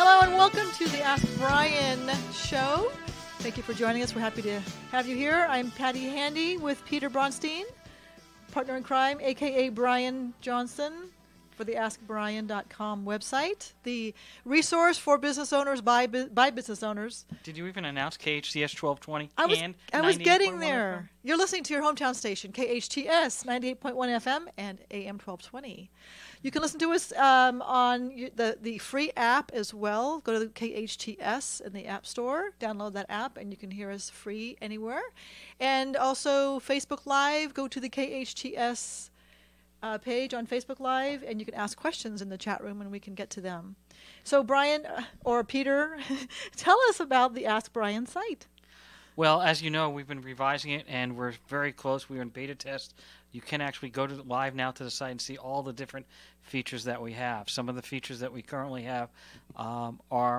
Hello and welcome to the Ask Brien show. Thank you for joining us. We're happy to have you here. I'm Patti Handy with Peter Bronstein, partner in crime, a.k.a. Brien Johnson, for the AskBrien.com website, the resource for business owners by business owners. Did you even announce KHTS 1220 I was getting there. FM? You're listening to your hometown station, KHTS 98.1 FM and AM 1220. You can listen to us on the free app as well. Go to the KHTS in the App Store, download that app, and you can hear us free anywhere. And also Facebook Live, go to the KHTS page on Facebook Live, and you can ask questions in the chat room, and we can get to them. So, Brien or Peter, tell us about the Ask Brien site. Well, as you know, we've been revising it, and we're very close. We're in beta test. You can actually go to live now to the site and see all the different features that we have. Some of the features that we currently have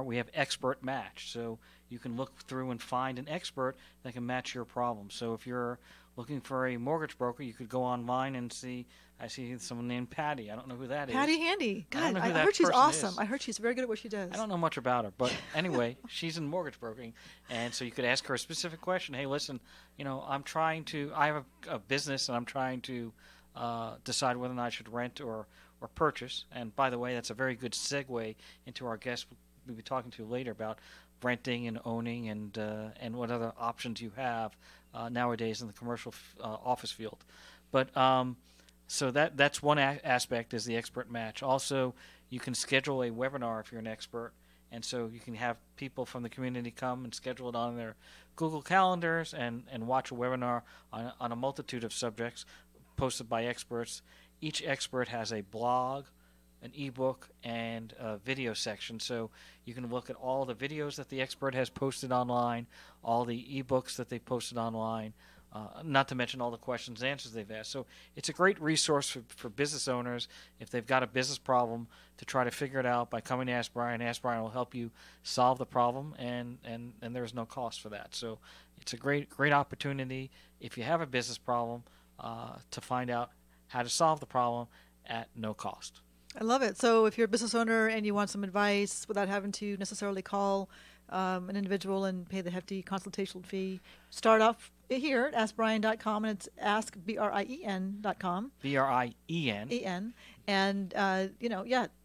we have expert match. So you can look through and find an expert that can match your problem. So if you're looking for a mortgage broker, you could go online and see. I see someone named Patti. I don't know who that is. Patti Handy. God, I heard she's awesome. I heard she's very good at what she does. I don't know much about her, but anyway, she's in mortgage broking, and so you could ask her a specific question. Hey, listen, I have a business, and I'm trying to decide whether or not I should rent or purchase. And by the way, that's a very good segue into our guest we'll be talking to later about renting and owning and what other options you have nowadays in the commercial office field. But so that's one aspect is the expert match. Also, you can schedule a webinar if you're an expert, and so you can have people from the community come and schedule it on their Google calendars and watch a webinar on a multitude of subjects posted by experts. Each expert has a blog, an ebook, and a video section, so you can look at all the videos that the expert has posted online, all the ebooks that they posted online, not to mention all the questions and answers they've asked. So it's a great resource for business owners if they've got a business problem to try to figure it out by coming to Ask Brien. Ask Brien will help you solve the problem, and there's no cost for that. So it's a great opportunity if you have a business problem to find out how to solve the problem at no cost. I love it. So if you're a business owner and you want some advice without having to necessarily call an individual and pay the hefty consultation fee, start off here at AskBrien.com, and it's askbrien.com. Brien. And,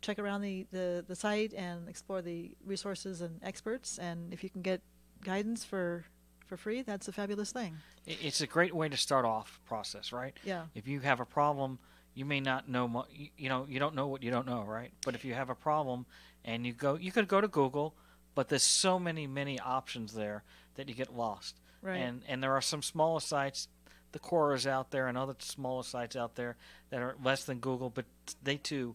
check around the site and explore the resources and experts. And if you can get guidance for free, that's a fabulous thing. It's a great way to start off the process, right? Yeah. If you have a problem, you may not know, you don't know what you don't know, right? But if you have a problem and you could go to Google, but there's so many options there that you get lost. Right. And there are some smaller sites, the Quora is out there, and other smaller sites out there that are less than Google, but they too,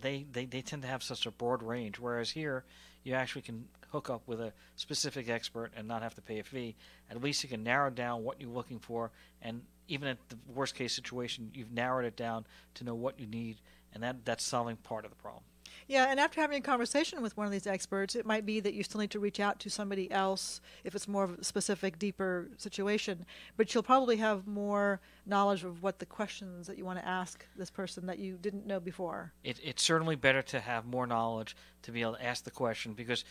they tend to have such a broad range. Whereas here, you actually can hook up with a specific expert and not have to pay a fee. At least you can narrow down what you're looking for, and even at the worst case situation, you've narrowed it down to know what you need, and that's solving part of the problem. Yeah, and after having a conversation with one of these experts, it might be that you still need to reach out to somebody else if it's more of a specific, deeper situation. But you'll probably have more knowledge of what the questions that you want to ask this person that you didn't know before. It's certainly better to have more knowledge to be able to ask the question because,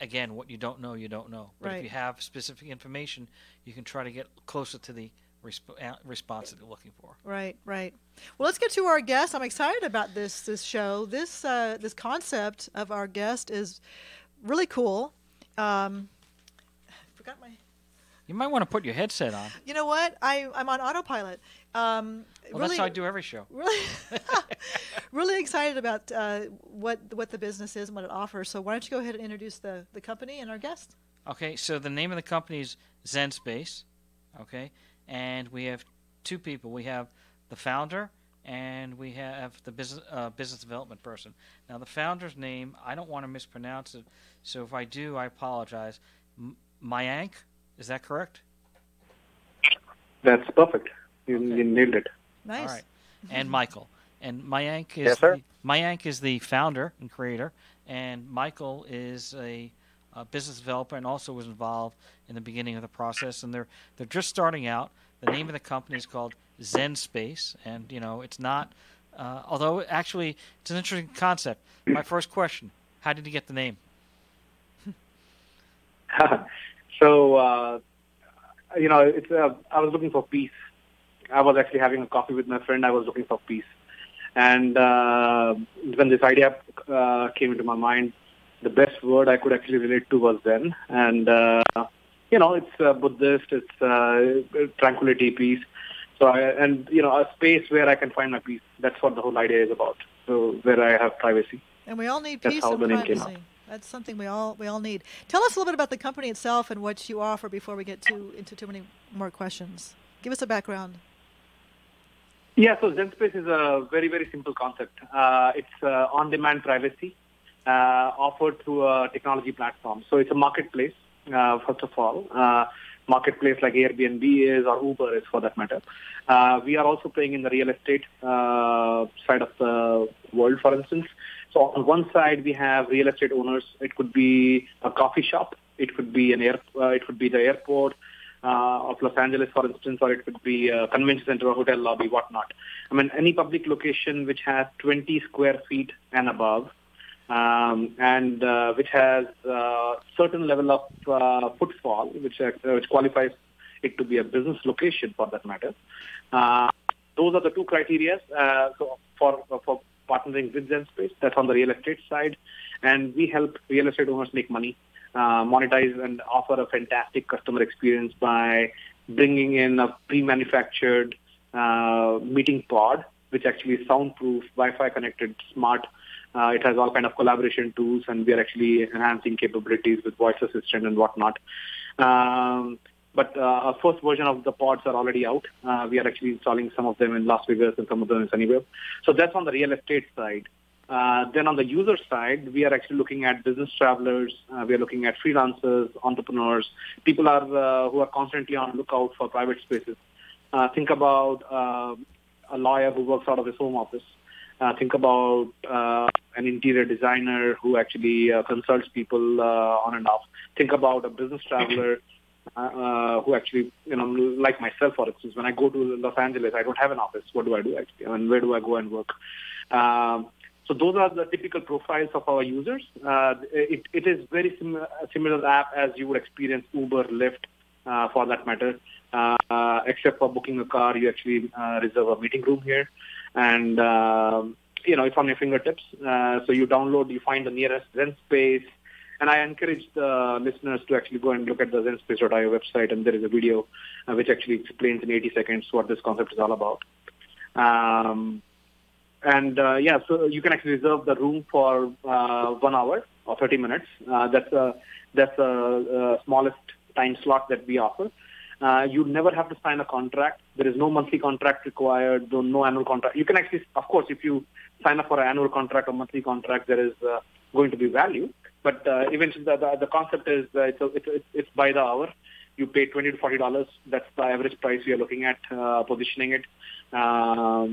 again, what you don't know, you don't know. But right. If you have specific information, you can try to get closer to the response that you're looking for. Right. Well, let's get to our guest. I'm excited about this show. This concept of our guest is really cool. Forgot my. You might want to put your headset on. You know what? I'm on autopilot. Well, that's how I do every show. Really excited about what the business is and what it offers. So why don't you go ahead and introduce the company and our guest? Okay. So the name of the company is ZenSpace. Okay. And we have two people. We have the founder and we have the business development person. Now, the founder's name, I don't want to mispronounce it, so if I do, I apologize. Mayank, is that correct? That's perfect. You nailed it. Nice. All right. And Michael. And Mayank is yes, sir. Mayank is the founder and creator, and Michael is a business developer and also was involved in the beginning of the process. And they're just starting out. The name of the company is called ZenSpace, and it's not. Although actually, it's an interesting concept. My first question: how did you get the name? So, I was looking for peace. I was actually having a coffee with my friend. I was looking for peace. And when this idea came into my mind, the best word I could actually relate to was Zen. And, it's Buddhist, it's tranquility, peace. So, a space where I can find my peace. That's what the whole idea is about. So, where I have privacy. And we all need That's peace how and the name came out. privacy. That's something we all need. Tell us a little bit about the company itself and what you offer before we get into too many more questions. Give us a background. Yeah, so ZenSpace is a very, very simple concept. It's on-demand privacy offered through a technology platform. So it's a marketplace, first of all. Marketplace like Airbnb is or Uber is for that matter. We are also playing in the real estate side of the world, for instance. So on one side, we have real estate owners. It could be a coffee shop. It could be it could be the airport of Los Angeles, for instance, or it could be a convention center or hotel lobby, whatnot. I mean, any public location which has 20 square feet and above, and which has a certain level of footfall, which qualifies it to be a business location for that matter. Those are the two criteria so for partnering with ZenSpace. That's on the real estate side. And we help real estate owners make money, monetize and offer a fantastic customer experience by bringing in a pre-manufactured meeting pod, which actually is soundproof, Wi-Fi connected, smart. It has all kind of collaboration tools, and we are actually enhancing capabilities with voice assistant and whatnot. But our first version of the pods are already out. We are actually installing some of them in Las Vegas and some of them in Sunnyvale. So that's on the real estate side. Then on the user side, we are actually looking at business travelers. We are looking at freelancers, entrepreneurs, people who are constantly on lookout for private spaces. Think about a lawyer who works out of his home office. Think about an interior designer who actually consults people on and off. Think about a business traveler who actually, like myself, for instance, when I go to Los Angeles, I don't have an office. What do I do actually? I mean, where do I go and work? So those are the typical profiles of our users. It is very similar app as you would experience Uber, Lyft, for that matter. Except for booking a car, you actually reserve a meeting room here. And, it's on your fingertips. So you download, you find the nearest ZenSpace. And I encourage the listeners to actually go and look at the ZenSpace.io website, and there is a video which actually explains in 80 seconds what this concept is all about. So you can actually reserve the room for 1 hour or 30 minutes. That's the smallest time slot that we offer. You never have to sign a contract. There is no monthly contract required, no annual contract. You can actually, of course, if you sign up for an annual contract or monthly contract, there is going to be value. But eventually, the concept is it's by the hour. You pay $20 to $40. That's the average price we are looking at positioning it. So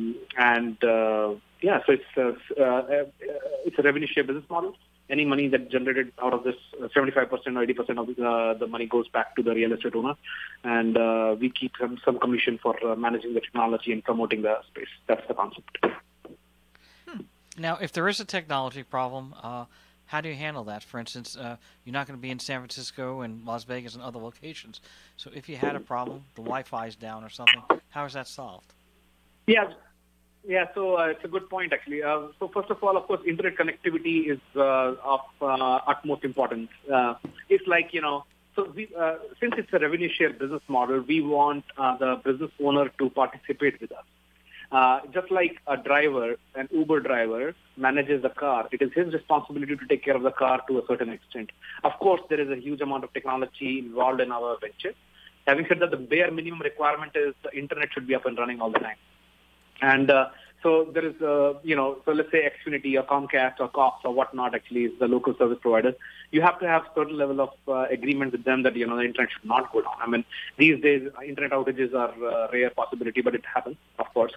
it's a revenue share business model. Any money that generated out of this, 75% or 80% of the money goes back to the real estate owner, and we keep some commission for managing the technology and promoting the space. That's the concept. Now, if there is a technology problem, how do you handle that? For instance, you're not going to be in San Francisco and Las Vegas and other locations. So if you had a problem, the Wi-Fi is down or something, how is that solved? So it's a good point, actually. So first of all, of course, internet connectivity is of utmost importance. It's like, since it's a revenue share business model, we want the business owner to participate with us. Just like a driver, an Uber driver, manages the car, it is his responsibility to take care of the car to a certain extent. Of course, there is a huge amount of technology involved in our venture. Having said that, the bare minimum requirement is the internet should be up and running all the time. And so there is, so let's say Xfinity or Comcast or Cox or whatnot actually is the local service provider. You have to have certain level of agreement with them that, the internet should not go down. I mean, these days, internet outages are a rare possibility, but it happens, of course.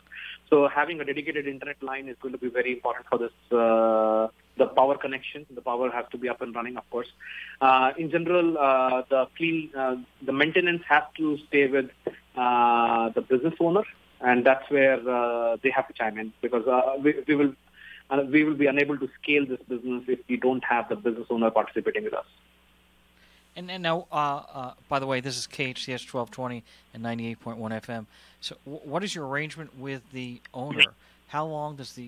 So having a dedicated internet line is going to be very important for this, the power connection. The power has to be up and running, of course. In general, the maintenance has to stay with the business owner. And that's where they have to chime in, because we will be unable to scale this business if we don't have the business owner participating with us. And now, by the way, this is KHTS 1220 and 98.1 FM. So, what is your arrangement with the owner? How long does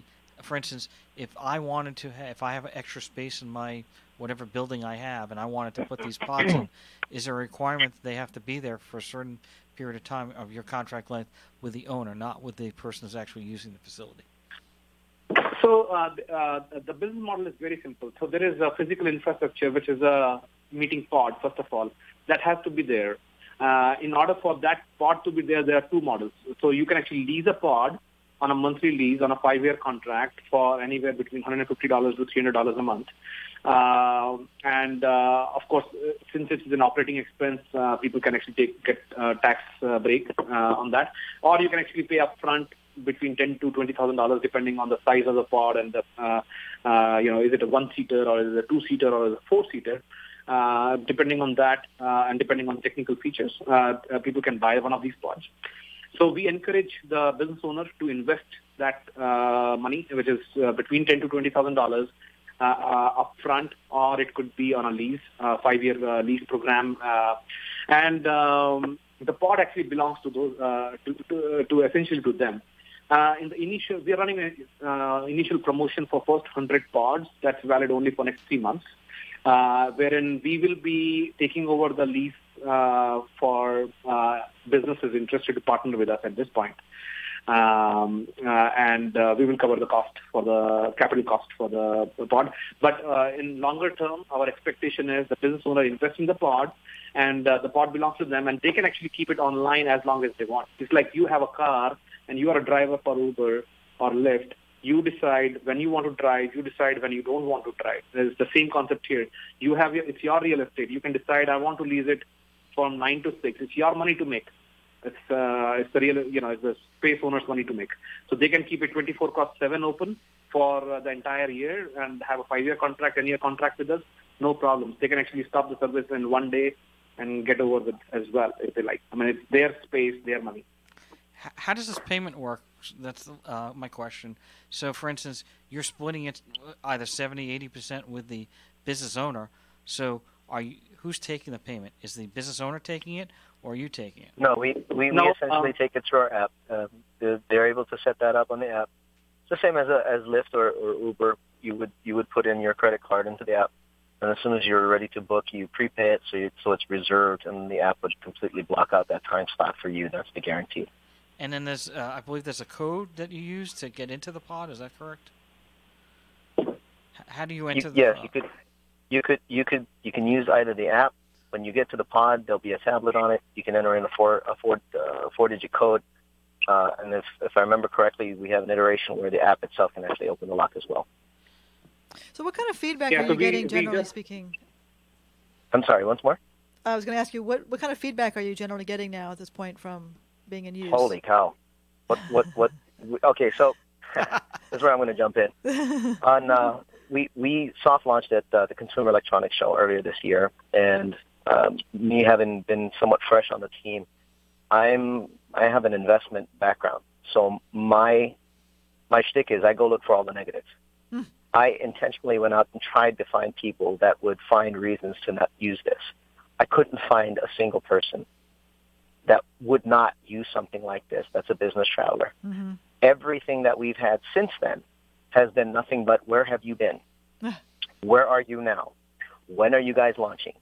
for instance, if I wanted to, if I have extra space in my whatever building I have, and I wanted to put these pods in, is there a requirement that they have to be there for a certain period of time of your contract length with the owner, not with the person who's actually using the facility? So the business model is very simple. So there is a physical infrastructure, which is a meeting pod, first of all, that has to be there. In order for that pod to be there, there are two models. So you can actually lease a pod on a monthly lease on a 5-year contract for anywhere between $150 to $300 a month. Of course, since it is an operating expense, people can actually get tax break on that. Or you can actually pay upfront between $10,000 to $20,000 depending on the size of the pod and the, is it a 1-seater or is it a 2-seater or is it a 4-seater? Depending on that and depending on technical features, people can buy one of these pods. So we encourage the business owner to invest that money, which is between $10,000 to $20,000 upfront, or it could be on a lease, 5-year lease program, and the pod actually belongs to those to essentially to them. In the initial, we are running an initial promotion for first 100 pods. That's valid only for next 3 months, wherein we will be taking over the lease for businesses interested to partner with us at this point. And we will cover the cost for the capital cost for the pod. But in longer term, our expectation is the business owner invests in the pod, and the pod belongs to them, and they can actually keep it online as long as they want. It's like you have a car, and you are a driver for Uber or Lyft. You decide when you want to drive. You decide when you don't want to drive. It's the same concept here. You have it's your real estate. You can decide I want to lease it from 9 to 6. It's your money to make. It's the real, it's the space owner's money to make. So they can keep it 24/7 open for the entire year and have a 5-year contract, 10-year contract with us. No problems. They can actually stop the service in 1 day and get over it as well if they like. I mean, it's their space, their money. How does this payment work? That's my question. So, for instance, you're splitting it either 70-80% with the business owner. So, who's taking the payment? Is the business owner taking it, or are you taking it? No, we essentially take it through our app. They're able to set that up on the app. It's the same as Lyft or Uber. You would put in your credit card into the app, and as soon as you're ready to book, you prepay it so it's reserved, and the app would completely block out that time slot for you. That's the guarantee. And then there's, I believe, there's a code that you use to get into the pod. Is that correct? How do you enter the pod? Yes, you can use either the app. When you get to the pod, there'll be a tablet on it. You can enter in a 4-digit code. And if I remember correctly, we have an iteration where the app itself can actually open the lock as well. So what kind of feedback are you getting, generally speaking? I'm sorry, once more? I was going to ask you, what kind of feedback are you generally getting now at this point from being in use? Holy cow. What okay, so this is where I'm going to jump in. We soft launched at the Consumer Electronics Show earlier this year, and me having been somewhat fresh on the team, I have an investment background. So my shtick is I go look for all the negatives. I intentionally went out and tried to find people that would find reasons to not use this. I couldn't find a single person that would not use something like this that's a business traveler. Mm-hmm. Everything that we've had since then has been nothing but, where have you been? Where are you now? When are you guys launching?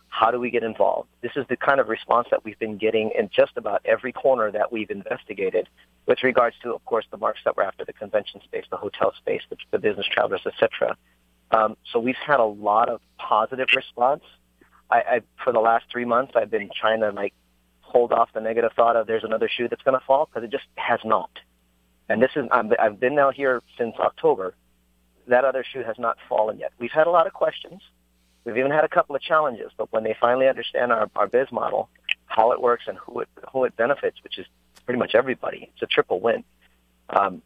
How do we get involved? This is the kind of response that we've been getting in just about every corner that we've investigated with regards to, of course, the marks that were after the convention space, the hotel space, the business travelers, etc. So we've had a lot of positive response. I for the last 3 months, I've been trying to hold off the negative thought of there's another shoe that's going to fall, because it just has not. And I've been out here since October. That other shoe has not fallen yet. We've had a lot of questions. We've even had a couple of challenges, but when they finally understand our biz model, how it works and who it benefits, which is pretty much everybody, it's a triple win. The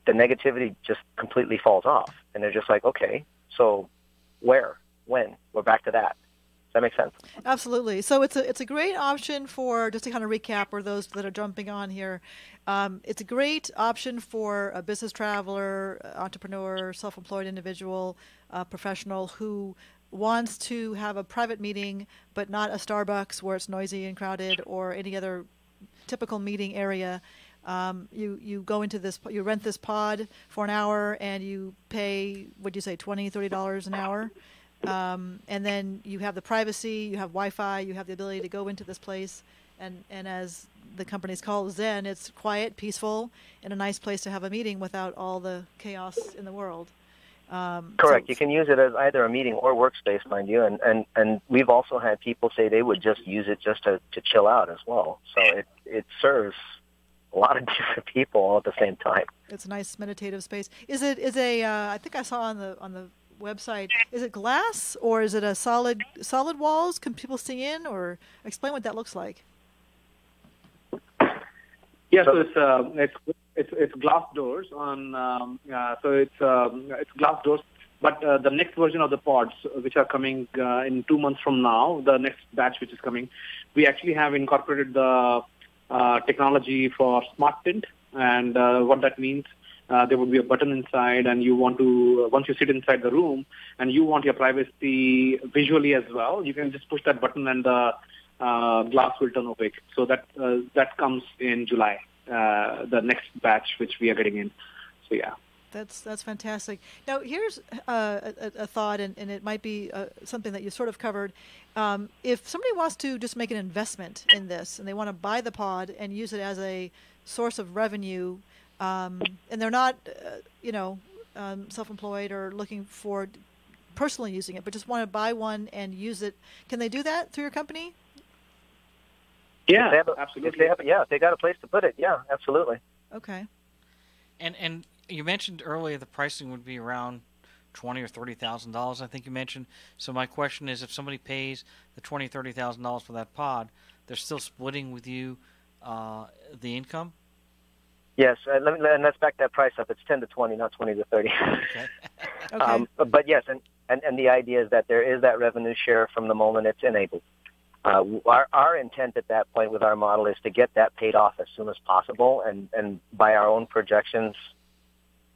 negativity just completely falls off, and they're just like, okay, so where, when? We're back to that. that make sense? Absolutely. So it's a great option for, just to kind of recap for those that are jumping on here. It's a great option for a business traveler, entrepreneur, self-employed individual, professional who wants to have a private meeting, but not a Starbucks where it's noisy and crowded or any other typical meeting area. You go into this, you rent this pod for an hour, and you pay, what'd you say, $20, $30 an hour, and then you have the privacy, you have Wi-Fi, you have the ability to go into this place, and as the company's called Zen, it's quiet, peaceful, and a nice place to have a meeting without all the chaos in the world. Correct. You can use it as either a meeting or workspace, mind you, and we've also had people say they would just use it just to chill out as well. So it serves a lot of different people all at the same time. It's a nice meditative space. I think I saw on the website, is it glass or is it a solid walls? Can people see in, or explain what that looks like? Yeah, so it's glass doors on. It's glass doors. But the next version of the pods, which are coming in 2 months from now, the next batch which is coming, we actually have incorporated the technology for smart tint, and what that means, there would be a button inside, and you want to, once you sit inside the room and you want your privacy visually as well, you can just push that button and the glass will turn opaque. So that comes in July, the next batch which we are getting in. So yeah. That's fantastic. Now, here's a thought, and it might be something that you sort of covered. If somebody wants to just make an investment in this, and they want to buy the pod and use it as a source of revenue, and they're not, self-employed or looking for personally using it, but just want to buy one and use it, can they do that through your company? Yeah, absolutely. If they got a place to put it, yeah, absolutely. Okay. And you mentioned earlier the pricing would be around $20,000 or $30,000. I think you mentioned. So my question is, if somebody pays the $20,000, $30,000 for that pod, they're still splitting with you the income? Yes, let's back that price up. It's 10 to 20, not 20 to 30. Okay. Okay. But yes, and the idea is that there is that revenue share from the moment it's enabled. Our intent at that point with our model is to get that paid off as soon as possible, and by our own projections,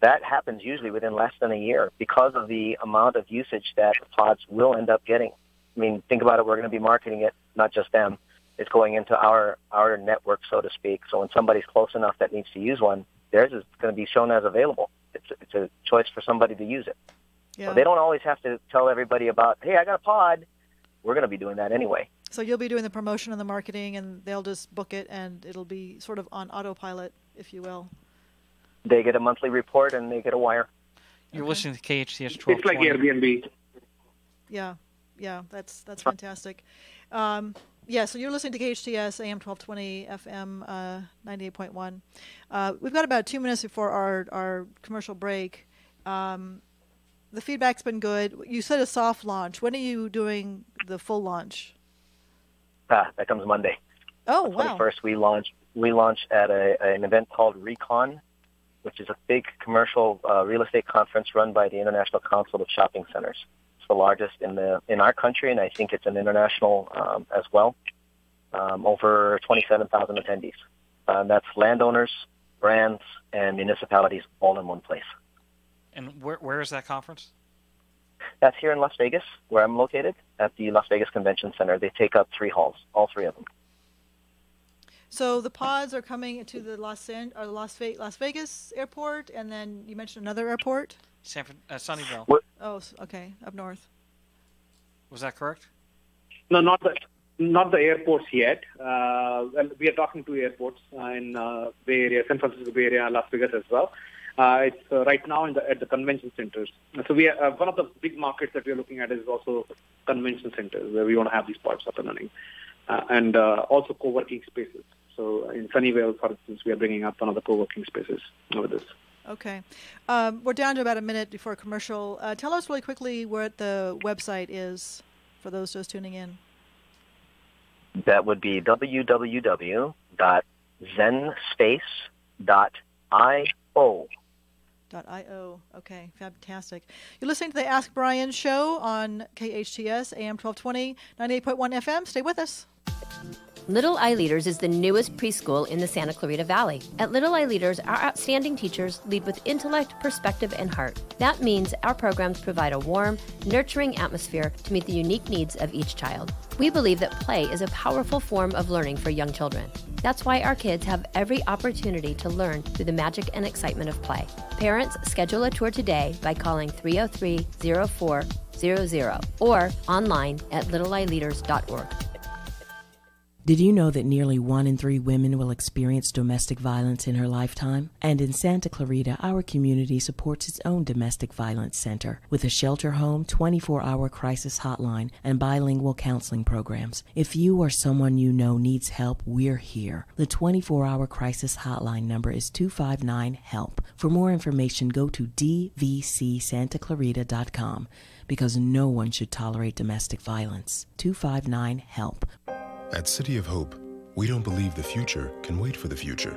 that happens usually within less than a year because of the amount of usage that the pods will end up getting. I mean, think about it. We're going to be marketing it, not just them. It's going into our network, so to speak. So when somebody's close enough that needs to use one, theirs is going to be shown as available. It's a choice for somebody to use it. Yeah. So they don't always have to tell everybody about, hey, I got a pod. We're going to be doing that anyway. So you'll be doing the promotion and the marketing, and they'll just book it, and it'll be sort of on autopilot, if you will. They get a monthly report, and they get a wire. You're listening to KHTS 1220. It's like Airbnb. Yeah, that's fantastic. So you're listening to KHTS AM 1220 FM 98.1. We've got about 2 minutes before our commercial break. The feedback's been good. You said a soft launch. When are you doing the full launch? That comes Monday. Oh, wow. 21st, we launch at an event called Recon, which is a big commercial real estate conference run by the International Council of Shopping Centers. It's the largest in our country, and I think it's an international as well. Over 27,000 attendees. That's landowners, brands, and municipalities all in one place. And where is that conference? That's here in Las Vegas, where I'm located, at the Las Vegas Convention Center. They take up 3 halls, all 3 of them. So the pods are coming to the Las Vegas airport, and then you mentioned another airport? Sunnyvale. Oh, okay, up north. Was that correct? No, not the airports yet. We are talking to airports in Bay Area, San Francisco Bay Area, Las Vegas as well. It's right now at the convention centers. So we are, one of the big markets that we are looking at is also convention centers, where we want to have these pods up and running, and also co-working spaces. So in Sunnyvale, for instance, we are bringing up one of the co-working spaces over this. Okay. We're down to about a minute before commercial. Tell us really quickly what the website is for those just tuning in. That would be www.zenspace.io. .io. Okay, fantastic. You're listening to the Ask Brien show on KHTS, AM 1220, 98.1 FM. Stay with us. Little Eye Leaders is the newest preschool in the Santa Clarita Valley. At Little Eye Leaders, our outstanding teachers lead with intellect, perspective, and heart. That means our programs provide a warm, nurturing atmosphere to meet the unique needs of each child. We believe that play is a powerful form of learning for young children. That's why our kids have every opportunity to learn through the magic and excitement of play. Parents, schedule a tour today by calling 303-0400 or online at littleeyeleaders.org. Did you know that nearly 1 in 3 women will experience domestic violence in her lifetime? And in Santa Clarita, our community supports its own domestic violence center with a shelter home, 24-hour crisis hotline, and bilingual counseling programs. If you or someone you know needs help, we're here. The 24-hour crisis hotline number is 259-HELP. For more information, go to dvcsantaclarita.com because no one should tolerate domestic violence. 259-HELP. At City of Hope, we don't believe the future can wait for the future.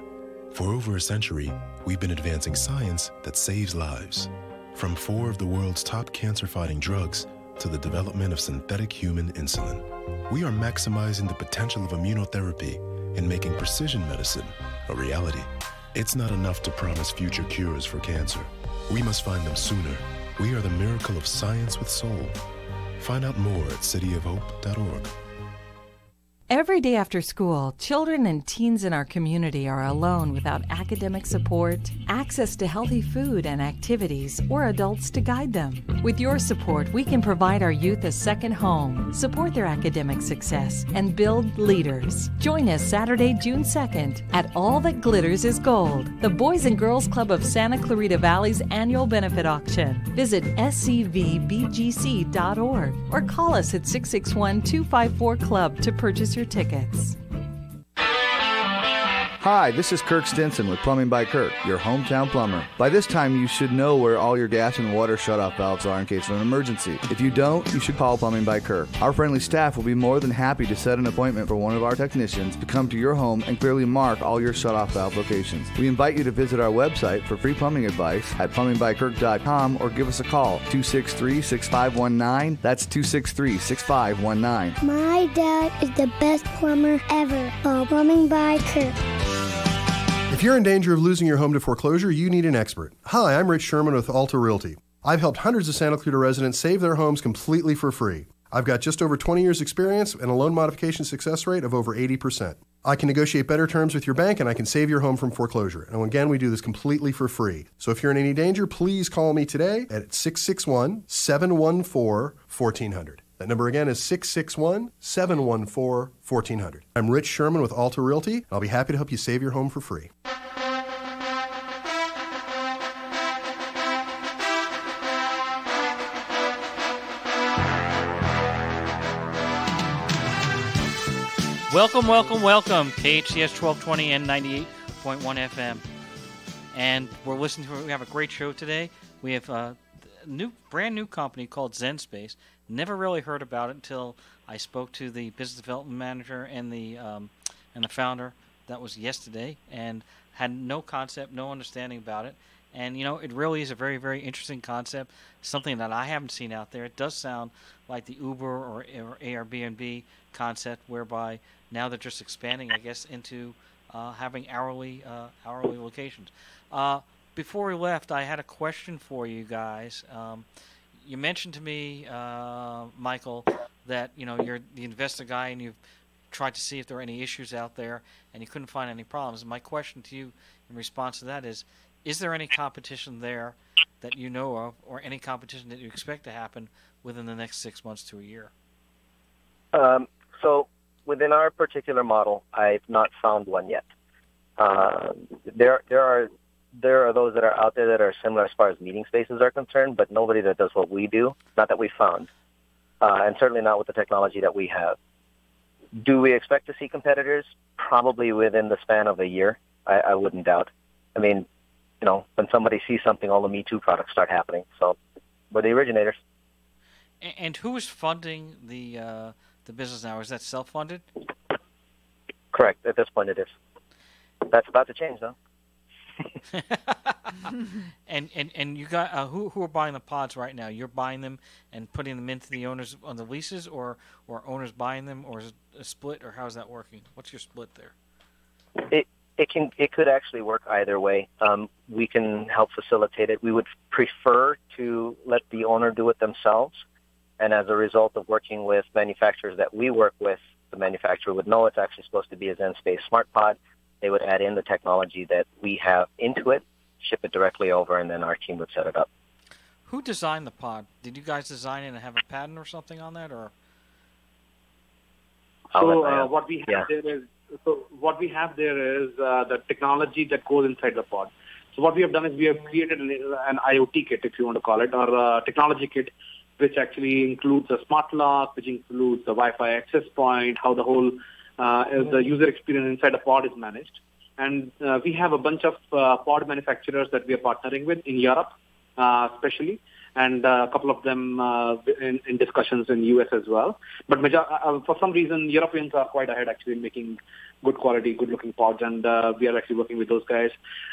For over a century, we've been advancing science that saves lives. From 4 of the world's top cancer-fighting drugs to the development of synthetic human insulin. We are maximizing the potential of immunotherapy and making precision medicine a reality. It's not enough to promise future cures for cancer. We must find them sooner. We are the miracle of science with soul. Find out more at cityofhope.org. Every day after school, children and teens in our community are alone without academic support, access to healthy food and activities, or adults to guide them. With your support, we can provide our youth a second home, support their academic success, and build leaders. Join us Saturday, June 2nd at All That Glitters is Gold, the Boys and Girls Club of Santa Clarita Valley's annual benefit auction. Visit scvbgc.org or call us at 661-254-CLUB to purchase your tickets. Hi, this is Kirk Stinson with Plumbing by Kirk, your hometown plumber. By this time, you should know where all your gas and water shutoff valves are in case of an emergency. If you don't, you should call Plumbing by Kirk. Our friendly staff will be more than happy to set an appointment for one of our technicians to come to your home and clearly mark all your shutoff valve locations. We invite you to visit our website for free plumbing advice at plumbingbykirk.com or give us a call, 263-6519. That's 263-6519. My dad is the best plumber ever. Call Plumbing by Kirk. If you're in danger of losing your home to foreclosure, you need an expert. Hi, I'm Rich Sherman with Alta Realty. I've helped hundreds of Santa Clarita residents save their homes completely for free. I've got just over 20 years experience and a loan modification success rate of over 80%. I can negotiate better terms with your bank and I can save your home from foreclosure. And again, we do this completely for free. So if you're in any danger, please call me today at 661-714-1400. That number again is 661-714-1400. I'm Rich Sherman with Alta Realty, and I'll be happy to help you save your home for free. Welcome, welcome, welcome. KHTS 1220 and 98.1 FM. And we have a great show today. We have a brand new company called ZenSpace. Never really heard about it until I spoke to the business development manager and the founder. That was yesterday, and had no concept, no understanding about it. And it really is a very, very interesting concept. Something that I haven't seen out there. It does sound like the Uber or Airbnb concept, whereby now they're just expanding, I guess, into having hourly locations. Before we left, I had a question for you guys. You mentioned to me, Michael, that you're the investor guy and you've tried to see if there are any issues out there and you couldn't find any problems. And my question to you in response to that is there any competition there that you know of, or any competition that you expect to happen within the next 6 months to a year? So within our particular model, I've not found one yet. There are those that are out there that are similar as far as meeting spaces are concerned, but nobody that does what we do, not that we found, and certainly not with the technology that we have. Do we expect to see competitors? Probably within the span of a year, I wouldn't doubt. I mean, when somebody sees something, all the Me Too products start happening. So we're the originators. And who is funding the business now? Is that self-funded? Correct. At this point, it is. That's about to change, though. And you got who are buying the pods right now? You're buying them and putting them into the owners on the leases, or owners buying them, or is it a split, or how's that working? What's your split there? It could actually work either way. We can help facilitate it. We would prefer to let the owner do it themselves, and as a result of working with manufacturers that we work with, the manufacturer would know it's actually supposed to be a ZenSpace smart pod. They would add in the technology that we have into it, ship it directly over, and then our team would set it up. Who designed the pod? Did you guys design it and have a patent or something on that, or? So what we have there is the technology that goes inside the pod. So what we have done is we have created an IoT kit, if you want to call it, or a technology kit, which actually includes a smart lock, which includes the Wi-Fi access point, how the whole the user experience inside the pod is managed. And we have a bunch of pod manufacturers that we are partnering with in Europe, especially, and a couple of them in discussions in U.S. as well. But for some reason, Europeans are quite ahead actually in making good quality, good-looking pods, and we are actually working with those guys.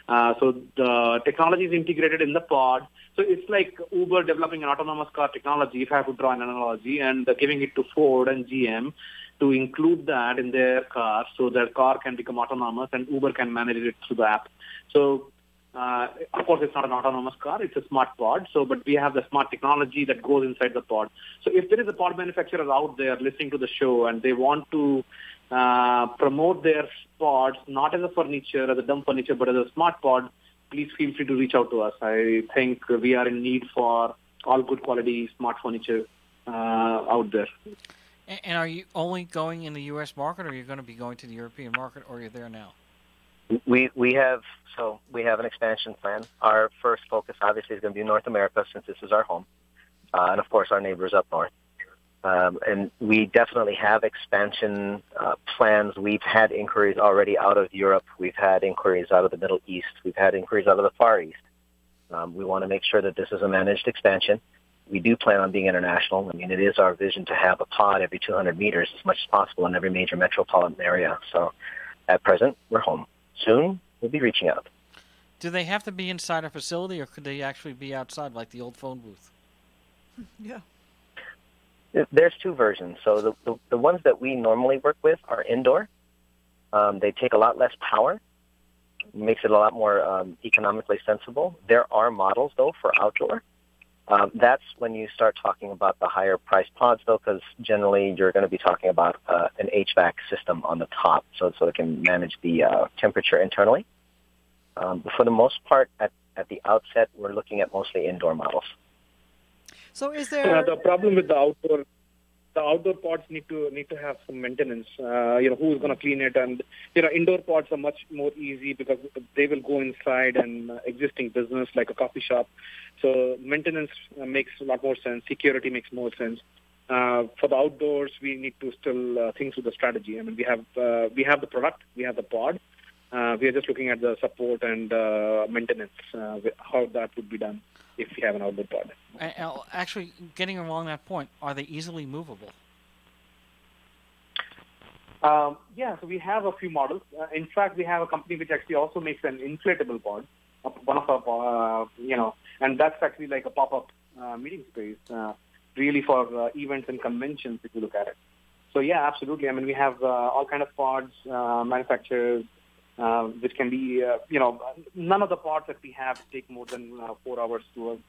So the technology is integrated in the pod. So it's like Uber developing an autonomous car technology, if I have to draw an analogy, and giving it to Ford and GM to include that in their car so their car can become autonomous and Uber can manage it through the app. So, of course, it's not an autonomous car. It's a smart pod. But we have the smart technology that goes inside the pod. So if there is a pod manufacturer out there listening to the show and they want to promote their pods, not as a furniture, as a dumb furniture, but as a smart pod, please feel free to reach out to us. I think we are in need for all good quality smart furniture out there. And are you only going in the U.S. market, or are you going to be going to the European market, or are you there now? We have an expansion plan. Our first focus obviously is going to be North America, since this is our home, and of course our neighbors up north. And we definitely have expansion plans. We've had inquiries already out of Europe. We've had inquiries out of the Middle East. We've had inquiries out of the Far East. We want to make sure that this is a managed expansion. We do plan on being international. I mean, it is our vision to have a pod every 200 meters as much as possible in every major metropolitan area. So at present, we're home. Soon, we'll be reaching out. Do they have to be inside a facility, or could they actually be outside like the old phone booth? Yeah. There's two versions. So the ones that we normally work with are indoor. They take a lot less power. Makes it a lot more economically sensible. There are models, though, for outdoor. That's when you start talking about the higher priced pods, though, because generally you're going to be talking about an HVAC system on the top, so it can manage the temperature internally. But for the most part, at the outset, we're looking at mostly indoor models. So is there the problem with the outdoor pods need to have some maintenance. Who's going to clean it? And indoor pods are much more easy because they will go inside an existing business like a coffee shop. So maintenance makes a lot more sense. Security makes more sense. For the outdoors, we need to still think through the strategy. I mean, we have the product, we have the pod. We are just looking at the support and maintenance, how that would be done if we have an outdoor pod. Actually, getting along that point, are they easily movable? Yeah, so we have a few models. In fact, we have a company which actually also makes an inflatable pod, one of our, and that's actually like a pop-up meeting space, really for events and conventions, if you look at it. So, yeah, absolutely. I mean, we have all kind of pods, manufacturers, which can be, none of the pods that we have take more than 4 hours to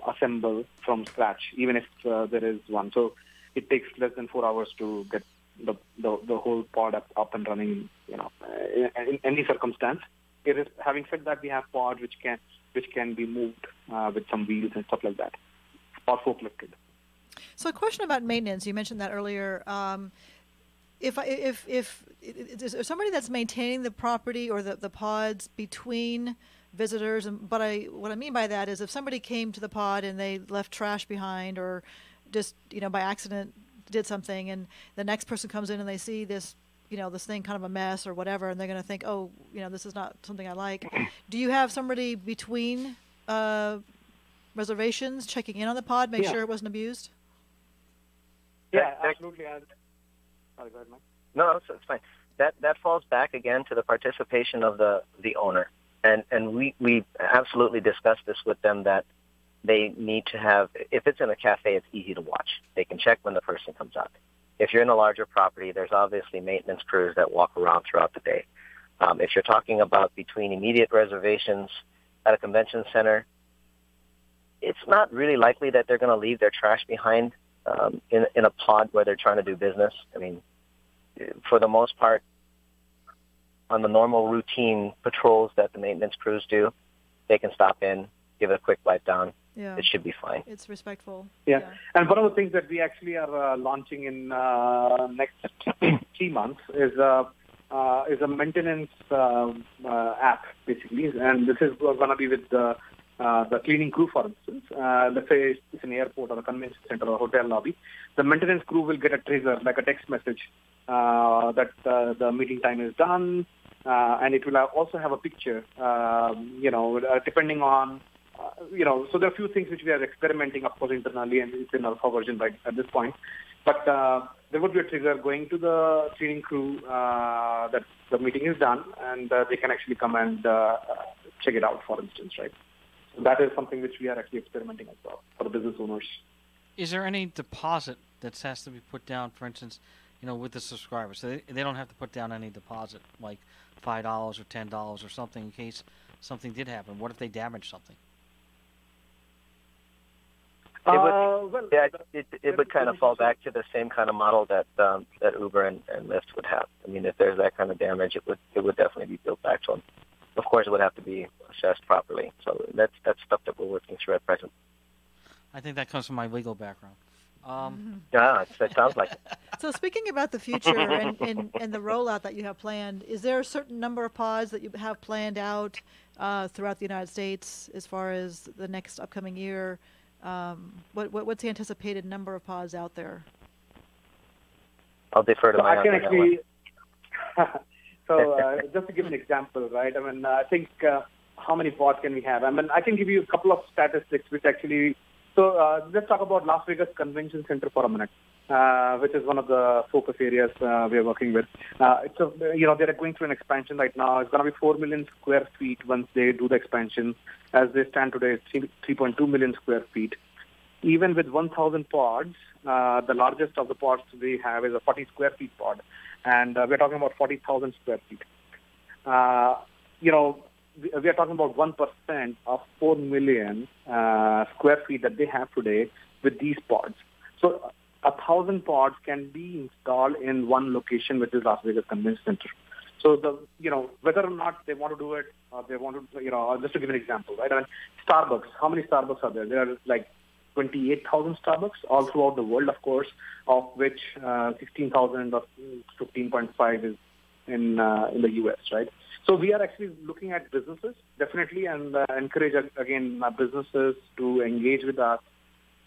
assemble from scratch, even if there is one. So it takes less than 4 hours to get the whole pod up and running, in any circumstance. Having said that, we have pods which can be moved with some wheels and stuff like that, or forklifted. So a question about maintenance. You mentioned that earlier. If there's somebody that's maintaining the property or the pods between visitors, but what I mean by that is if somebody came to the pod and they left trash behind, or just by accident did something, and the next person comes in and they see this this thing kind of a mess or whatever, and they're going to think, oh, this is not something I like. Do you have somebody between reservations checking in on the pod, make sure it wasn't abused? Yeah, absolutely. Sorry, go ahead, Mike. No, it's fine. That falls back again to the participation of the owner. And we absolutely discussed this with them that they need to have, if it's in a cafe, it's easy to watch. They can check when the person comes out. If you're in a larger property, there's obviously maintenance crews that walk around throughout the day. If you're talking about between immediate reservations at a convention center, it's not really likely that they're going to leave their trash behind in a pod where they're trying to do business. I mean, for the most part, on the normal routine patrols that the maintenance crews do, they can stop in, give it a quick wipe down. Yeah. It should be fine. It's respectful. Yeah. And one of the things that we actually are launching in next 3 months is a maintenance app, basically. And this is going to be with the cleaning crew, for instance. Let's say it's an airport or a convention center or a hotel lobby. The maintenance crew will get a trigger, like a text message, that the meeting time is done. And it will also have a picture, depending on, so there are a few things which we are experimenting, of course, internally, and it's in alpha version right at this point. But there would be a trigger going to the cleaning crew that the meeting is done, and they can actually come and check it out, for instance, right? So that is something which we are actually experimenting as well for the business owners. Is there any deposit that has to be put down, for instance, with the subscribers? So they don't have to put down any deposit, like $5 or $10 or something, in case something did happen. What if they damage something? It would kind of fall back to the same kind of model that Uber and Lyft would have. I mean, if there's that kind of damage, it would definitely be built back to them. Of course, it would have to be assessed properly. So that's stuff that we're working through at present. I think that comes from my legal background. Yeah, it sounds like it. So speaking about the future and the rollout that you have planned, is there a certain number of pods that you have planned out throughout the United States as far as the next upcoming year? What's the anticipated number of pods out there? I'll defer to my I can actually. So just to give an example, right? I mean, I think how many pods can we have? I mean, I can give you a couple of statistics which actually. So let's talk about Las Vegas Convention Center for a minute, which is one of the focus areas we are working with. They're going through an expansion right now. It's going to be 4 million square feet once they do the expansion. As they stand today, it's 3.2 million square feet. Even with 1,000 pods, the largest of the pods we have is a 40 square feet pod, and we're talking about 40,000 square feet. We are talking about 1% of 4 million square feet that they have today with these pods. So 1,000 pods can be installed in one location, which is Las Vegas Convention Center. So whether or not they want to do it, or they want to, just to give an example, right? I mean, Starbucks. How many Starbucks are there? There are like 28,000 Starbucks all throughout the world, of course, of which 16,000 or 15.5 is in the U.S., right? So we are actually looking at businesses, definitely, and encourage, again, businesses to engage with us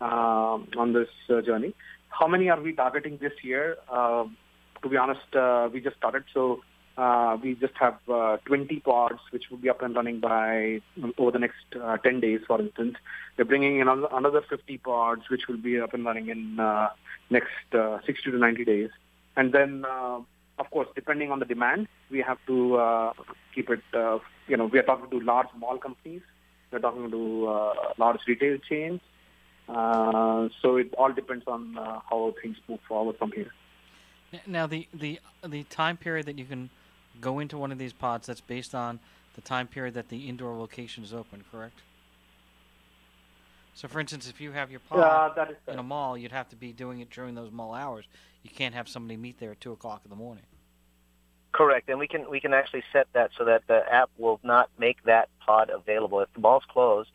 on this journey. How many are we targeting this year? To be honest, we just started, so we just have 20 pods, which will be up and running by over the next 10 days, for instance. We're bringing in another 50 pods, which will be up and running in next 60 to 90 days. And then, of course, depending on the demand, we have to keep it, we are talking to large mall companies. We're talking to large retail chains. So it all depends on how things move forward from here. Now, the time period that you can go into one of these pods, that's based on the time period that the indoor location is open, correct? So, for instance, if you have your pod in a mall, you'd have to be doing it during those mall hours. You can't have somebody meet there at 2 o'clock in the morning. Correct, and we can actually set that so that the app will not make that pod available. If the mall's closed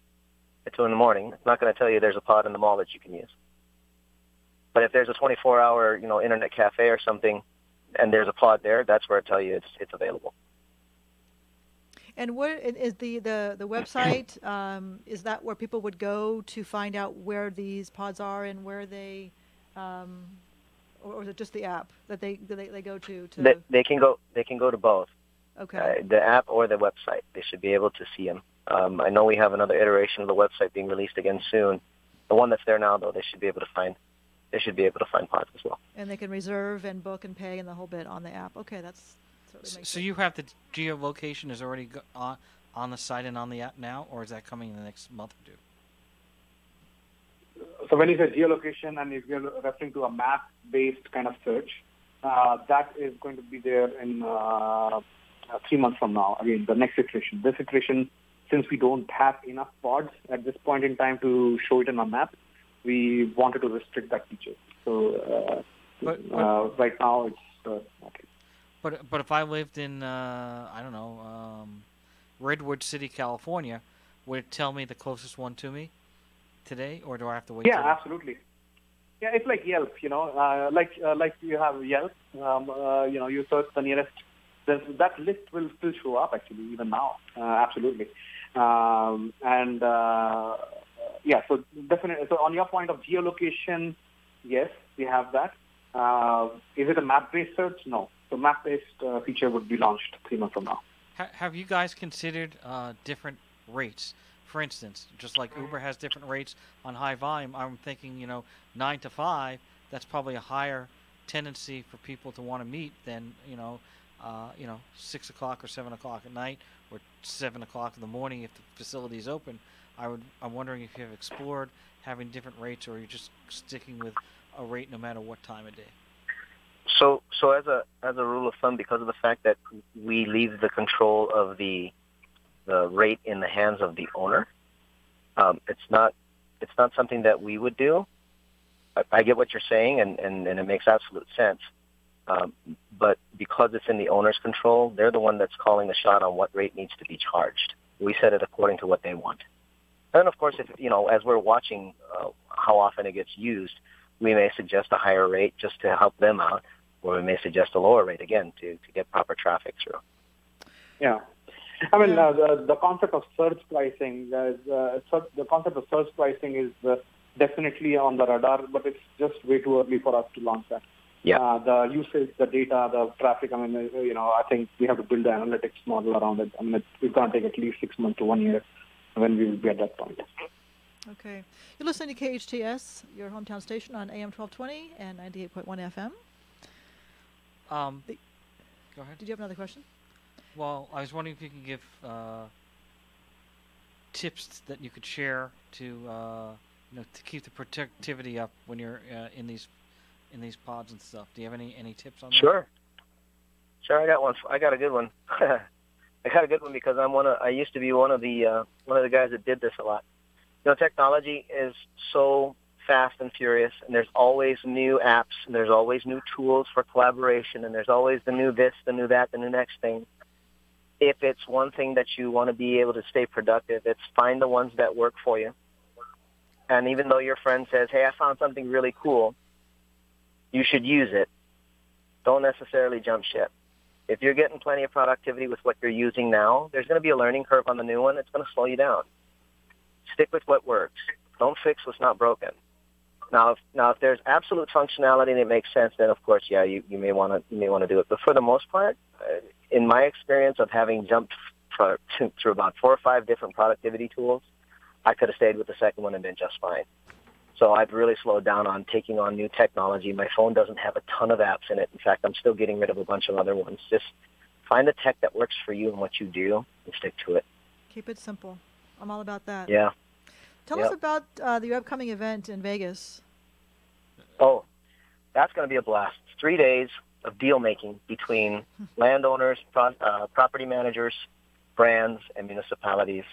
at 2 in the morning, it's not going to tell you there's a pod in the mall that you can use. But if there's a 24-hour, internet cafe or something, and there's a pod there, that's where it tells you it's available. And what is the website? Is that where people would go to find out where these pods are and where they, or is it just the app that they go to? They can go to both. Okay. The app or the website. They should be able to see them. I know we have another iteration of the website being released again soon. The one that's there now, though, they should be able to find pods as well. And they can reserve and book and pay and the whole bit on the app. Okay, that's certainly makes sense. So you have the geolocation is already on the site and on the app now, or is that coming in the next month or two? So when you say geolocation and if you're referring to a map-based kind of search, that is going to be there in 3 months from now. Again, the next iteration. This iteration, since we don't have enough pods at this point in time to show it in a map, we wanted to restrict that feature. So right now it's okay. But if I lived in Redwood City, California, would it tell me the closest one to me today, or do I have to wait? Yeah, absolutely. Yeah, it's like Yelp, like you have Yelp. You search the nearest. That list will still show up actually even now. Absolutely. So definitely. So on your point of geolocation, yes, we have that. Is it a map-based search? No. So map-based feature would be launched 3 months from now. Have you guys considered different rates? For instance, just like Uber has different rates on high volume, I'm thinking, 9 to 5, that's probably a higher tendency for people to want to meet than, 6 o'clock or 7 o'clock at night or 7 o'clock in the morning if the facility is open. I'm wondering if you have explored having different rates, or you're just sticking with a rate no matter what time of day. So as a rule of thumb, because of the fact that we leave the control of the rate in the hands of the owner, it's not something that we would do. I get what you're saying, and it makes absolute sense. But because it's in the owner's control, they're the one that's calling the shot on what rate needs to be charged. We set it according to what they want. And of course, if as we're watching how often it gets used, we may suggest a higher rate just to help them out, or we may suggest a lower rate again to get proper traffic through. Yeah. I mean, the concept of surge pricing, is definitely on the radar, but it's just way too early for us to launch that. Yeah. The usage, the data, the traffic, I think we have to build the analytics model around it. It's going to take at least 6 months to 1 year when we will be at that point. Okay. You're listening to KHTS, your hometown station on AM 1220 and 98.1 FM. Go ahead. Did you have another question? Well, I was wondering if you could give tips that you could share to to keep the productivity up when you're in these pods and stuff. Do you have any tips on that? Sure. I got one. I got a good one. I got a good one because I used to be one of the guys that did this a lot. Technology is so fast and furious, and there's always new apps, and there's always new tools for collaboration, and there's always the new this, the new that, the new next thing. If it's one thing that you want to be able to stay productive, it's find the ones that work for you. And even though your friend says, hey, I found something really cool, you should use it. Don't necessarily jump ship. If you're getting plenty of productivity with what you're using now, there's going to be a learning curve on the new one. It's going to slow you down. Stick with what works. Don't fix what's not broken. Now, if there's absolute functionality and it makes sense, then of course, yeah, you may want to do it. But for the most part, in my experience of having jumped through about 4 or 5 different productivity tools, I could have stayed with the second one and been just fine. So I've really slowed down on taking on new technology. My phone doesn't have a ton of apps in it. In fact, I'm still getting rid of a bunch of other ones. Just find the tech that works for you and what you do and stick to it. Keep it simple. I'm all about that. Yeah. Tell us about your upcoming event in Vegas. Oh, that's going to be a blast. 3 days of deal-making between landowners, property managers, brands, and municipalities.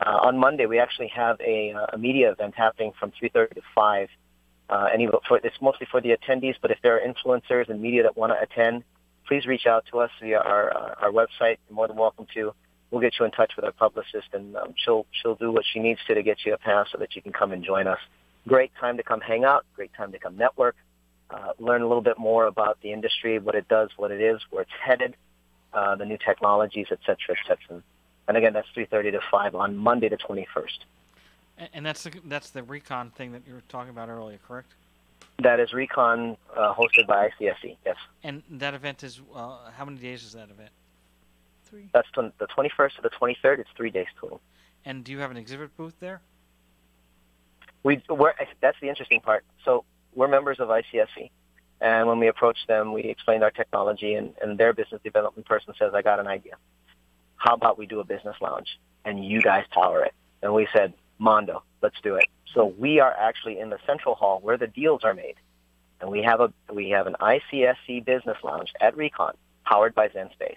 On Monday, we actually have a media event happening from 3:30 to 5. It's mostly for the attendees, but if there are influencers and media that want to attend, please reach out to us via our website. You're more than welcome to. We'll get you in touch with our publicist, and she'll do what she needs to get you a pass so that you can come and join us. Great time to come hang out. Great time to come network. Learn a little bit more about the industry, what it does, what it is, where it's headed, the new technologies, et cetera, et cetera. And again, that's 3:30 to 5 on Monday the 21st. And that's the Recon thing that you were talking about earlier, correct? That is Recon, hosted by ICSE, yes. And that event is, how many days is that event? 3. That's the 21st to the 23rd. It's 3 days total. And do you have an exhibit booth there? That's the interesting part. So we're members of ICSE. And when we approach them, we explain our technology, and their business development person says, I got an idea. how about we do a business lounge and you guys power it? And we said, Mondo, let's do it. So we are actually in the central hall where the deals are made. And we have an ICSC business lounge at Recon powered by ZenSpace.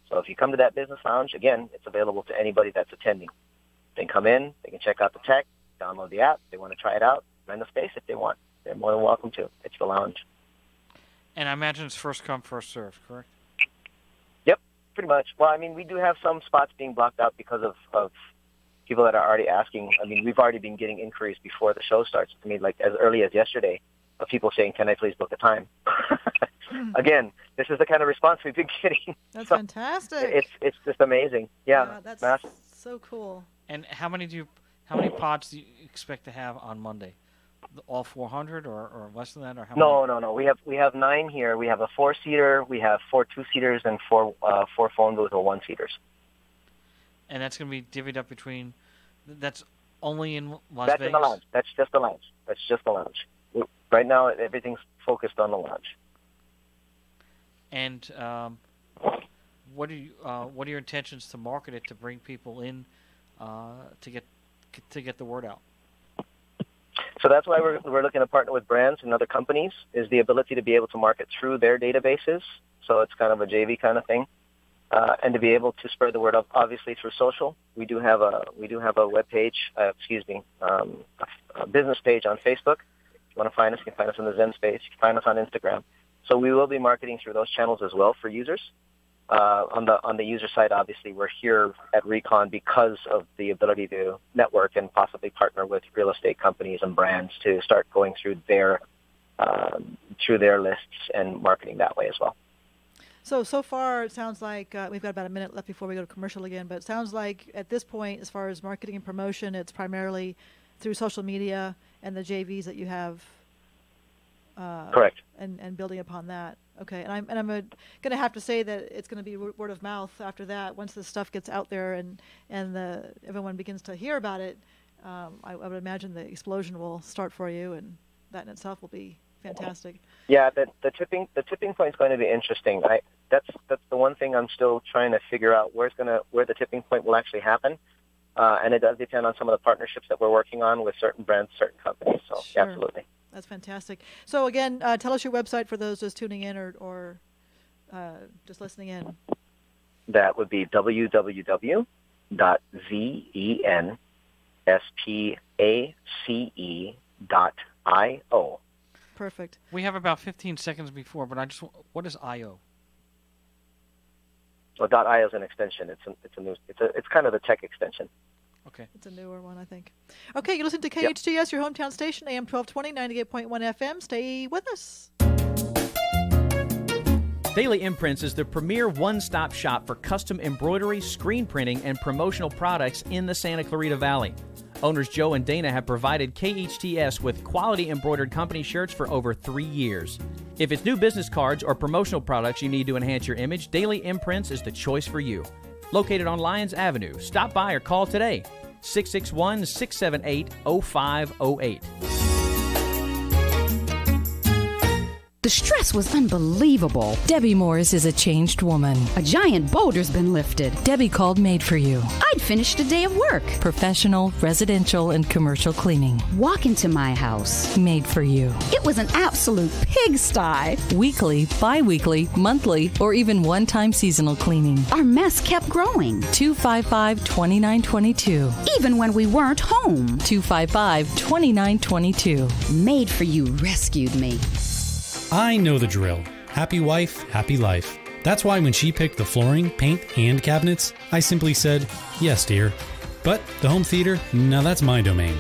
So if you come to that business lounge, again, it's available to anybody that's attending. They can come in, they can check out the tech, download the app. They want to try it out, rent the space if they want. They're more than welcome to. It's the lounge. And I imagine it's first come, first served, correct? Yep, pretty much. Well, I mean, we do have some spots being blocked out because of people that are already asking. I mean, we've already been getting inquiries before the show starts. I mean, like as early as yesterday, of people saying, can I please book a time? Again, this is the kind of response we've been getting. That's fantastic. It's just amazing. Yeah, that's massive. So cool. And how many pods do you expect to have on Monday? All 400 or less than that, or how many? No. We have 9 here. We have a 4-seater. We have 4 2-seaters and 4 phone booth or 1-seaters. And that's going to be divvied up between. That's only in Las Vegas. That's in the lounge. That's just the lounge. Right now, everything's focused on the lounge. And what are your intentions to market it, to bring people in, to get the word out? So that's why we're looking to partner with brands and other companies, is the ability to be able to market through their databases. So it's kind of a JV kind of thing, and to be able to spread the word up, obviously through social. We do have a web page, a business page on Facebook. If you want to find us, you can find us on the ZenSpace. You can find us on Instagram. So we will be marketing through those channels as well for users. On the user side, obviously, we're here at Recon because of the ability to network and possibly partner with real estate companies and brands to start going through their lists and marketing that way as well. So far, it sounds like we've got about a minute left before we go to commercial again, but it sounds like at this point, as far as marketing and promotion, it's primarily through social media and the JVs that you have. Correct. And building upon that. Okay. And I'm going to have to say that it's going to be word of mouth after that. Once this stuff gets out there and everyone begins to hear about it, I would imagine the explosion will start for you, and that in itself will be fantastic. Yeah, the tipping point is going to be interesting. That's the one thing I'm still trying to figure out where the tipping point will actually happen. And it does depend on some of the partnerships that we're working on with certain brands, certain companies. So sure. Absolutely. That's fantastic. So again, tell us your website for those just tuning in or just listening in. That would be www.zenspace.io. Perfect. We have about 15 seconds before, but what is IO? Well, .io is an extension. It's kind of the tech extension. Okay. It's a newer one, I think. Okay, you listen to KHTS, your hometown station, AM 1220, 98.1 FM. Stay with us. Daily Imprints is the premier one-stop shop for custom embroidery, screen printing, and promotional products in the Santa Clarita Valley. Owners Joe and Dana have provided KHTS with quality embroidered company shirts for over 3 years. If it's new business cards or promotional products you need to enhance your image, Daily Imprints is the choice for you. Located on Lyons Avenue. Stop by or call today, 661-678-0508. The stress was unbelievable. Debbie Morris is a changed woman. A giant boulder's been lifted. Debbie called Made for You. I'd finished a day of work. Professional, residential, and commercial cleaning. Walk into my house. Made for You. It was an absolute pigsty. Weekly, bi-weekly, monthly, or even one-time seasonal cleaning. Our mess kept growing. 255-2922. Even when we weren't home. 255-2922. Made for You rescued me. I know the drill. Happy wife, happy life. That's why when she picked the flooring, paint, and cabinets, I simply said, yes, dear. But the home theater, now that's my domain.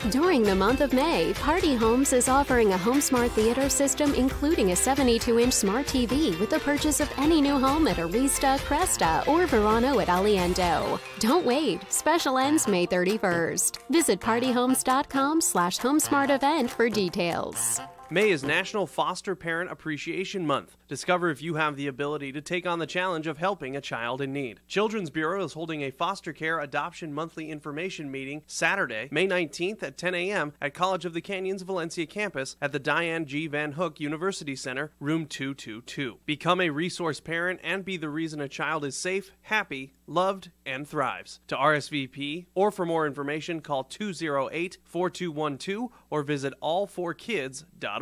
During the month of May, Party Homes is offering a home smart theater system including a 72-inch smart TV with the purchase of any new home at Arista, Cresta, or Verano at Aliendo. Don't wait. Special ends May 31st. Visit partyhomes.com/homesmartevent for details. May is National Foster Parent Appreciation Month. Discover if you have the ability to take on the challenge of helping a child in need. Children's Bureau is holding a foster care adoption monthly information meeting Saturday, May 19th at 10 a.m. at College of the Canyons Valencia campus at the Diane G. Van Hook University Center, room 222. Become a resource parent and be the reason a child is safe, happy, loved, and thrives. To RSVP or for more information, call 208-4212 or visit all4kids.org.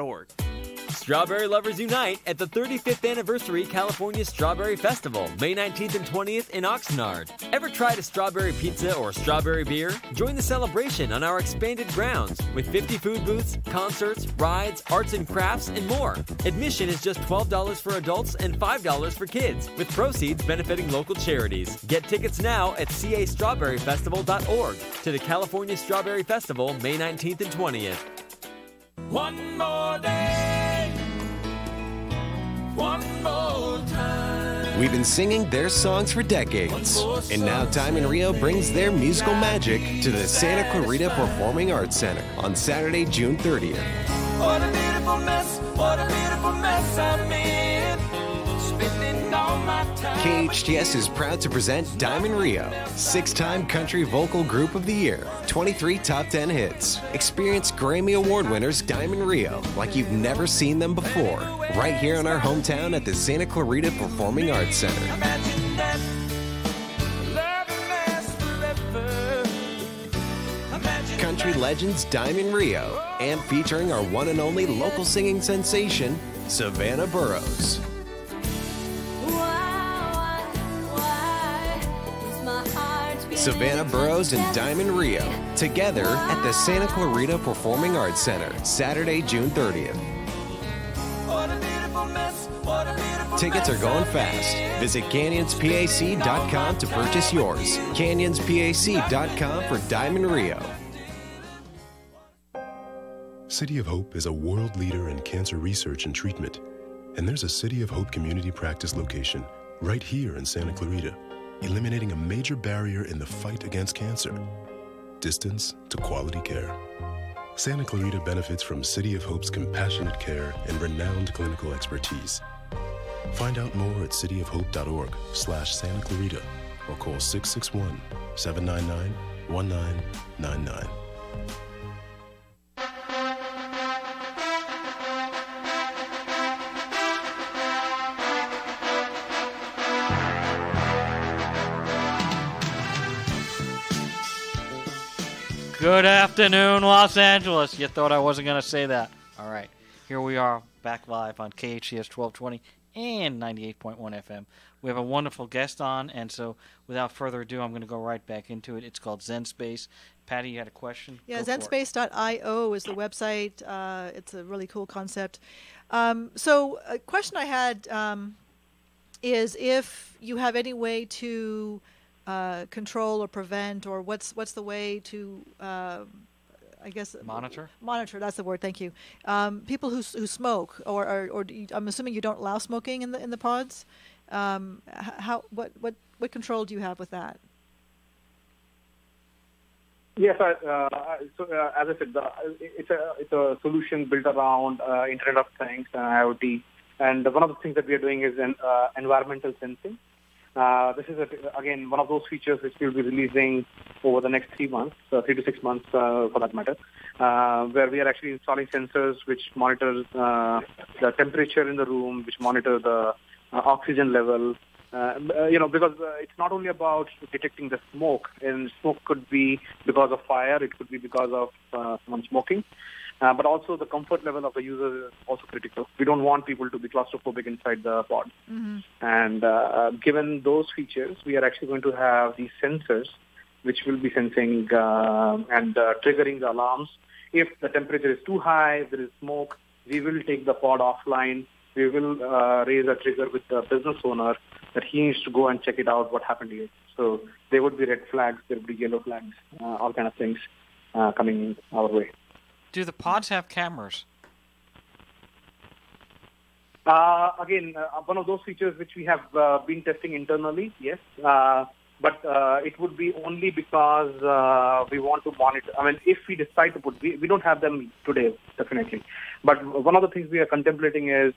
Strawberry lovers unite at the 35th Anniversary California Strawberry Festival, May 19th and 20th in Oxnard. Ever tried a strawberry pizza or strawberry beer? Join the celebration on our expanded grounds with 50 food booths, concerts, rides, arts and crafts, and more. Admission is just $12 for adults and $5 for kids, with proceeds benefiting local charities. Get tickets now at castrawberryfestival.org to the California Strawberry Festival, May 19th and 20th. One more day, one more time. We've been singing their songs for decades, and now Time in Rio brings their musical magic to the Santa Clarita Performing Arts Center on Saturday, June 30th. What a beautiful mess I'm in. Spending all my time. KHTS is proud to present Diamond Rio, 6-time Country Vocal Group of the Year, 23 Top 10 hits. Experience Grammy Award winners Diamond Rio like you've never seen them before, right here in our hometown at the Santa Clarita Performing Arts Center. Imagine that. Love lasts forever. Imagine Country legends Diamond Rio, and featuring our one and only local singing sensation, Savannah Burrows. Savannah Burrows and Diamond Rio, together at the Santa Clarita Performing Arts Center, Saturday, June 30th. Tickets are going fast. Visit canyonspac.com to purchase yours. canyonspac.com for Diamond Rio. City of Hope is a world leader in cancer research and treatment. And there's a City of Hope community practice location right here in Santa Clarita, eliminating a major barrier in the fight against cancer: distance to quality care. Santa Clarita benefits from City of Hope's compassionate care and renowned clinical expertise. Find out more at cityofhope.org/Santa Clarita or call 661-799-1999. Good afternoon, Los Angeles. You thought I wasn't going to say that. All right. Here we are, back live on KHTS 1220 and 98.1 FM. We have a wonderful guest on, and so without further ado, I'm going to go right back into it. It's called ZenSpace. Patty, you had a question? Yeah, ZenSpace.io is the website. It's a really cool concept. So a question I had is if you have any way to control or prevent, or what's the way to I guess monitor. That's the word. Thank you. People who smoke, or I'm assuming you don't allow smoking in the pods. What control do you have with that? Yes, so as I said, it's a solution built around Internet of Things and IoT. And one of the things that we are doing is environmental sensing. This is, again, one of those features which we'll be releasing over the next 3 months, 3 to 6 months for that matter, where we are actually installing sensors which monitor the temperature in the room, which monitor the oxygen level, because it's not only about detecting the smoke, and smoke could be because of fire, it could be because of someone smoking. But also the comfort level of the user is also critical. We don't want people to be claustrophobic inside the pod. Mm-hmm. And given those features, we are actually going to have these sensors which will be sensing and triggering the alarms. If the temperature is too high, if there is smoke, we will take the pod offline. We will raise a trigger with the business owner that he needs to go and check it out, what happened here. So there would be red flags, there would be yellow flags, all kind of things coming our way. Do the pods have cameras? Again, one of those features which we have been testing internally, yes. but it would be only because we want to monitor. I mean, if we decide to put, we don't have them today, definitely. But one of the things we are contemplating is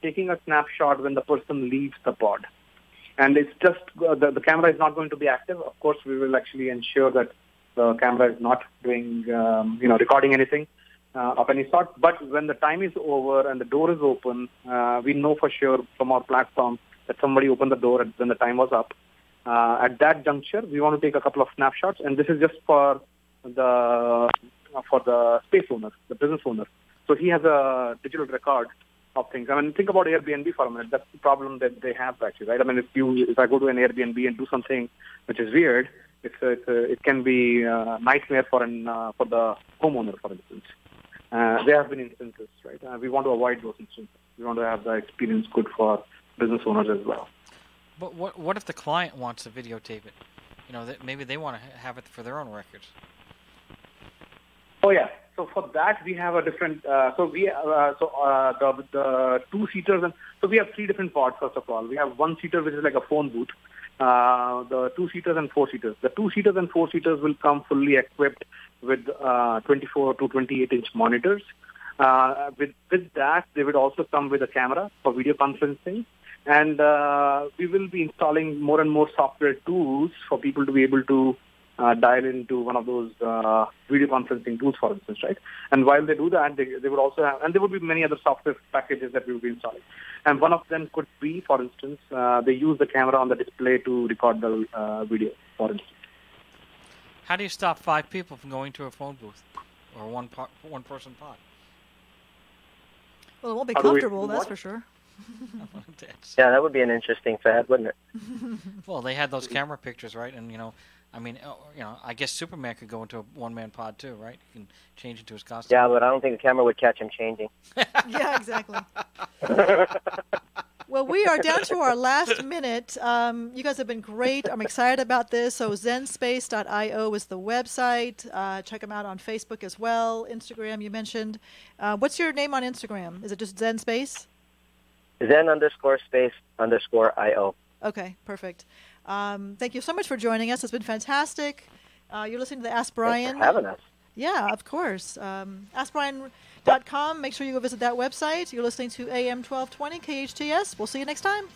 taking a snapshot when the person leaves the pod. And it's just, the camera is not going to be active. Of course, we will actually ensure that the camera is not doing, recording anything of any sort. But when the time is over and the door is open, we know for sure from our platform that somebody opened the door when the time was up. At that juncture, we want to take a couple of snapshots, and this is just for the space owner, the business owner. So he has a digital record of things. I mean, think about Airbnb for a minute. That's the problem that they have actually, right? I mean, if I go to an Airbnb and do something which is weird, it can be a nightmare for the homeowner, for instance. There have been instances, right? We want to avoid those instances. We want to have the experience good for business owners as well. But what if the client wants to videotape it? Maybe they want to have it for their own records. Oh yeah. So for that we have a different. The two-seaters, and so we have three different pods. First of all, we have one-seater which is like a phone booth. The two-seaters and four-seaters. The two-seaters and four-seaters will come fully equipped with 24 to 28-inch monitors. With that, they would also come with a camera for video conferencing. And we will be installing more and more software tools for people to be able to dial into one of those video conferencing tools, for instance, right? And while they do that, they would also have, and there would be many other software packages that we will be installing. And one of them could be, for instance, they use the camera on the display to record the video, for instance. How do you stop 5 people from going to a phone booth or one-person pod? Well, it won't be comfortable, that's for sure. Yeah, that would be an interesting fad, wouldn't it? Well, they had those camera pictures, right? And I guess Superman could go into a one-man pod too, right? You can change into his costume. Yeah, but I don't think the camera would catch him changing. Yeah, exactly. Well, we are down to our last minute. You guys have been great. I'm excited about this. So ZenSpace.io is the website. Check them out on Facebook as well. Instagram, you mentioned. What's your name on Instagram? Is it just ZenSpace? Zen_space_IO. Okay, perfect. Thank you so much for joining us. It's been fantastic. You're listening to the Ask Brien. Thanks for having us. Yeah, of course. AskBrien.com. Make sure you go visit that website. You're listening to AM 1220 KHTS. We'll see you next time.